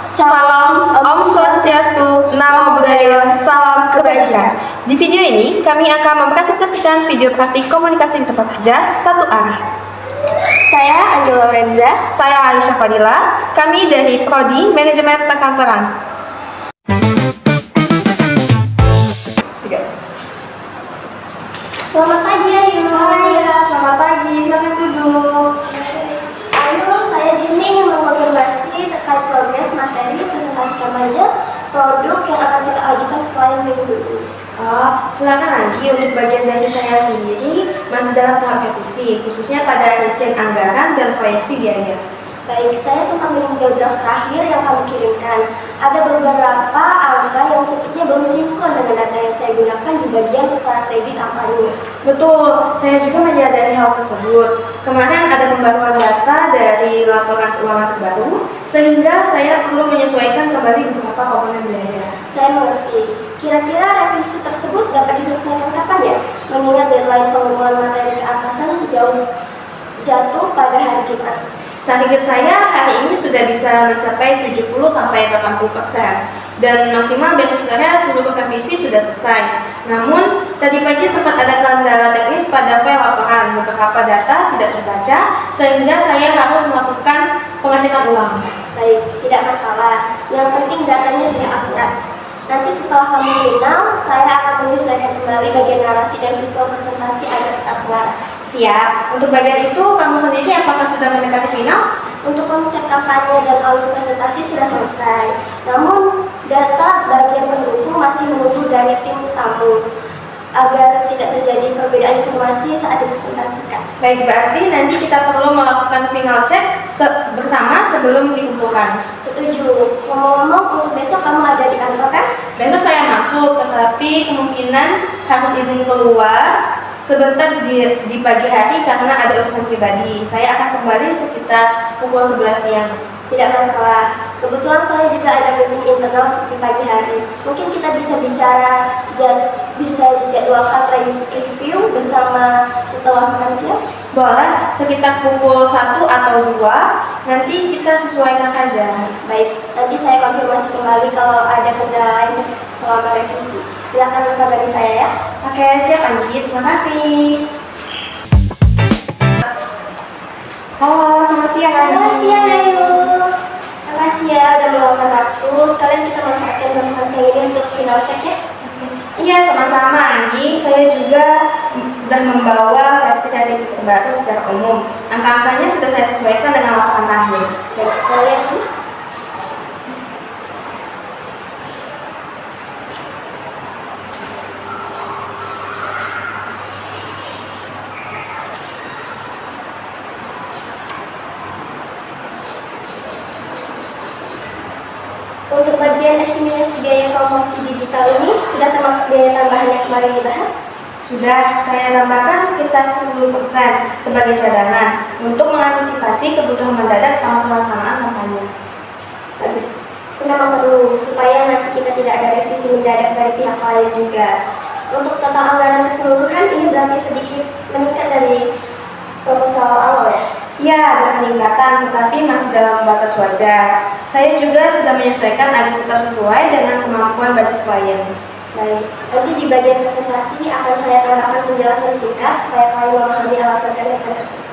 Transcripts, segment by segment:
Salam Om Swastiastu, Namo Buddhaya, salam kebajikan. Di video ini, kami akan mempresentasikan video praktik komunikasi di tempat kerja satu arah. Saya Angela Lorenza. Saya Aisyah Fadila. Kami dari Prodi Manajemen Perkantoran. Selamat pagi Ayu. Selamat pagi. Silakan duduk. Ayu, saya di sini ingin mengonfirmasi terkait progres materi presentasi kampanye produk yang akan kita ajukan ke klien minggu ini. Silakan lagi. Untuk bagian dari saya sendiri masih dalam tahap revisi, khususnya pada rincian anggaran dan proyeksi biaya. Baik, saya sempat meninjau draft terakhir yang kami kirimkan. Ada beberapa angka yang sepertinya belum sinkron dengan data yang saya gunakan di bagian strategi kampanye. Betul, saya juga menyadari hal tersebut. Kemarin ada pembaruan data dari laporan keuangan terbaru, sehingga saya perlu menyesuaikan kembali beberapa komponen biaya. Saya mengerti. Kira-kira revisi tersebut dapat diselesaikan kapan ya? Mengingat deadline pengumpulan materi ke atasan jatuh pada hari Jumat. Target saya hari ini sudah bisa mencapai 70-80%, dan maksimal besok sore seluruh revisi sudah selesai. Namun, tadi pagi sempat ada kendala teknis pada file laporan, beberapa data tidak terbaca, sehingga saya harus melakukan pengecekan ulang. Baik, tidak masalah. Yang penting datanya sudah akurat. Nanti setelah kami final, saya akan menyesuaikan kembali bagian narasi dan visual presentasi agar tetap selaras. Siap. Untuk bagian itu, kamu sendiri apakah sudah mendekati final? Untuk konsep kampanye dan alur presentasi sudah selesai. Namun, data bagian pendukung masih menunggu dari tim tamu agar tidak terjadi perbedaan informasi saat dipresentasikan. Baik, berarti nanti kita perlu melakukan final check bersama sebelum dikumpulkan. Setuju. Ngomong-ngomong, untuk besok kamu ada di kantor kan? Besok saya masuk, tetapi kemungkinan harus izin keluar sebentar di pagi hari karena ada urusan pribadi. Saya akan kembali sekitar pukul 11 siang. Tidak masalah. Kebetulan saya juga ada meeting internal di pagi hari. Mungkin kita bisa bisa jadwalkan review bersama setelah makan siang. Boleh, sekitar pukul 1 atau 2, nanti kita sesuaikan saja. Baik, nanti saya konfirmasi kembali kalau ada kendala lain selama revisi. Silakan kabari saya ya. Oke, siap Anggit. Terima kasih. Halo, selamat siang Anggit. Selamat siang Ayu. Makasih ya udah meluangkan waktu. Sekalian kita manfaatkan jam siang ini untuk final check ya. Iya, sama-sama Anggi. Saya juga sudah membawa versi terbaru secara umum. Angka-angkanya sudah saya sesuaikan dengan laporan terakhir. Baik, saya lihat dulu. Untuk bagian estimasi biaya promosi digital ini sudah termasuk biaya tambahan yang kemarin dibahas? Sudah saya tambahkan sekitar 10% sebagai cadangan untuk mengantisipasi kebutuhan mendadak selama pelaksanaan kampanye. Bagus. Itu memang perlu supaya nanti kita tidak ada revisi mendadak dari pihak lain juga. Untuk total anggaran keseluruhan ini berarti sedikit meningkat dari proposal awal ya? Ya, ada peningkatan, tetapi masih dalam batas wajar. Saya juga sudah menyesuaikan agar tetap sesuai dengan kemampuan budget klien. Baik, nanti di bagian presentasi akan saya tambahkan penjelasan singkat supaya klien memahami alasan kenaikan tersebut.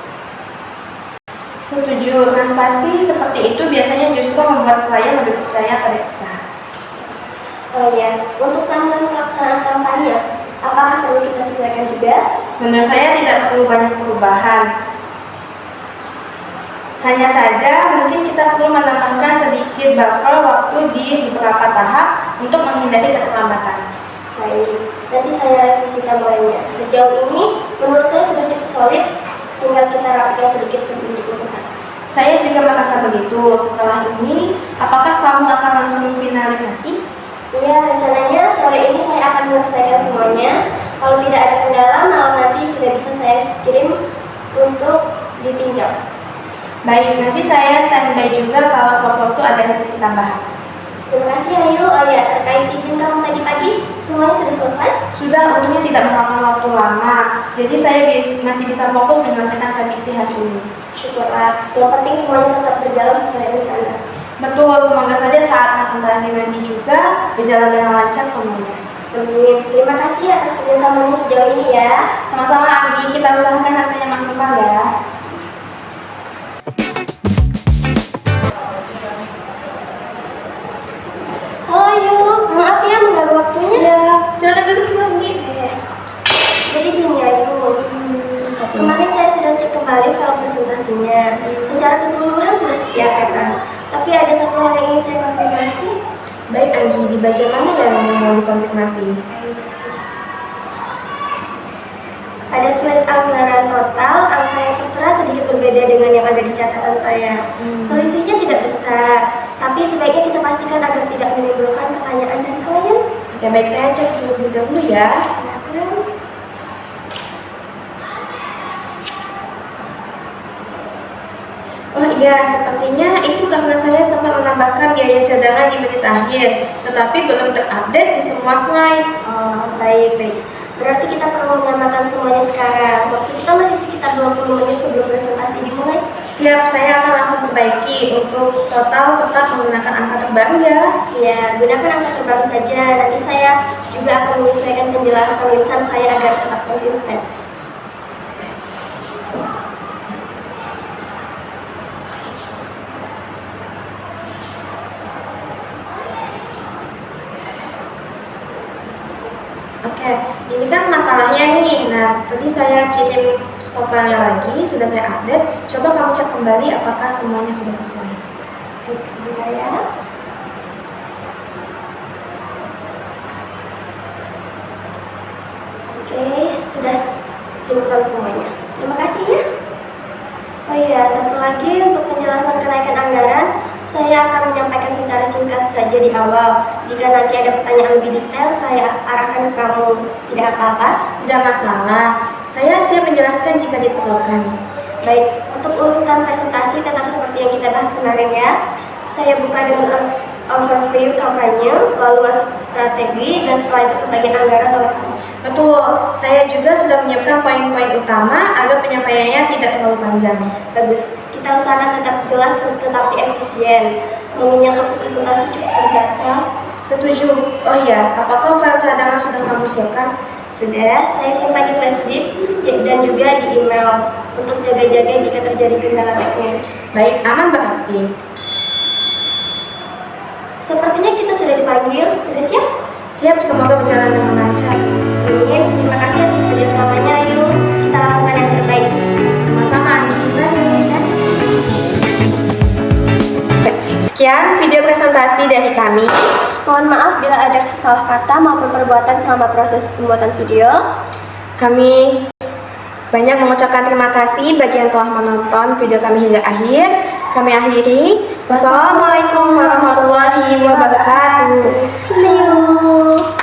Setuju, transparansi seperti itu biasanya justru membuat klien lebih percaya pada kita. Oh iya, untuk tambahan pelaksanaan kampanye, apakah perlu kita sesuaikan juga? Menurut saya tidak perlu banyak perubahan. Hanya saja mungkin kita perlu menambahkan sedikit buffer waktu di beberapa tahap untuk menghindari keterlambatan. Baik, nanti saya revisikan mulainya. Sejauh ini, menurut saya sudah cukup solid, tinggal kita rapikan sedikit sebelum dikumpulkan. Saya juga merasa begitu. Setelah ini, apakah kamu akan langsung finalisasi? Iya, rencananya sore ini saya akan menyelesaikan semuanya. Kalau tidak ada kendala, malam nanti sudah bisa saya kirim untuk ditinjau. Baik, nanti saya standby juga kalau sewaktu ada revisi tambahan. Terima kasih Ayu. Oh ya, terkait izin kamu tadi pagi, semuanya sudah selesai? Sudah, untungnya tidak memakan waktu lama. Jadi saya masih bisa fokus menyelesaikan revisi hari ini. Syukurlah. Yang penting semuanya tetap berjalan sesuai rencana. Betul, semoga saja presentasi nanti juga berjalan dengan lancar semuanya. Amin. Terima kasih atas kerjasamanya sejauh ini ya. Sama-sama Anggi, kita usahakan hasilnya maksimal ya. Halo Ayu, maaf ya mengganggu waktunya. Ya, silakan duduk dulu Anggi. Jadi gini Ayu, kemarin saya sudah cek kembali file presentasinya. Secara keseluruhan sudah siap ya kan. Tapi ada satu hal yang ingin saya konfirmasi. Baik Anggi, di bagian mana yang mau dikonfirmasi? Ada slide anggaran total, angka yang tertera sedikit berbeda dengan yang ada di catatan saya. Selisihnya tidak besar, tapi sebaiknya kita pastikan agar tidak menimbulkan pertanyaan dari klien. Oke, baik, saya cek terlebih dahulu ya. Silakan. Oh iya, sepertinya itu karena saya sempat menambahkan biaya cadangan di menit akhir, tetapi belum terupdate di semua slide. Oh, baik. Berarti kita perlu menyamakan semuanya sekarang. Waktu kita masih sekitar 20 menit sebelum presentasi dimulai. Siap, saya akan langsung perbaiki. Untuk total tetap menggunakan angka terbaru ya. Ya, gunakan angka terbaru saja. Nanti saya juga akan menyesuaikan penjelasan lisan saya agar tetap konsisten. Oke, ini kan makalahnya nih. Nah, tadi saya kirim stopnya lagi, sudah saya update. Coba kamu cek kembali apakah semuanya sudah sesuai. Baik, sebentar ya. Oke, sudah sinkron semuanya. Terima kasih ya. Oh iya, satu lagi untuk penjelasan kenaikan anggaran, saya akan menyampaikan secara singkat saja di awal. Jika nanti ada pertanyaan lebih detail, saya arahkan ke kamu. Tidak apa-apa? Tidak masalah, saya siap menjelaskan jika diperlukan. Baik, untuk urutan presentasi tetap seperti yang kita bahas kemarin ya. Saya buka dengan overview kampanye, lalu masuk ke strategi, dan setelah itu ke bagian anggaran oleh kamu. Betul, saya juga sudah menyiapkan poin-poin utama agar penyampaiannya tidak terlalu panjang. Bagus, kita usahakan tetap jelas tetapi efisien. Mengingat waktu presentasi cukup terbatas. Setuju. Oh iya, apakah file cadangan sudah kamu siapkan? Sudah, saya simpan di flash disk dan juga di email untuk jaga-jaga jika terjadi kendala teknis. Baik, aman berarti. Sepertinya kita sudah dipanggil, sudah siap? Siap, semoga berjalan dengan lancar. Amin, terima kasih atas kerjasamanya. Ayo, kita lakukan yang terbaik. Sama-sama, sekian video presentasi dari kami. Mohon maaf bila ada salah kata maupun perbuatan selama proses pembuatan video. Kami banyak mengucapkan terima kasih bagi yang telah menonton video kami hingga akhir. Kami akhiri. Wassalamualaikum warahmatullahi wabarakatuh. See you.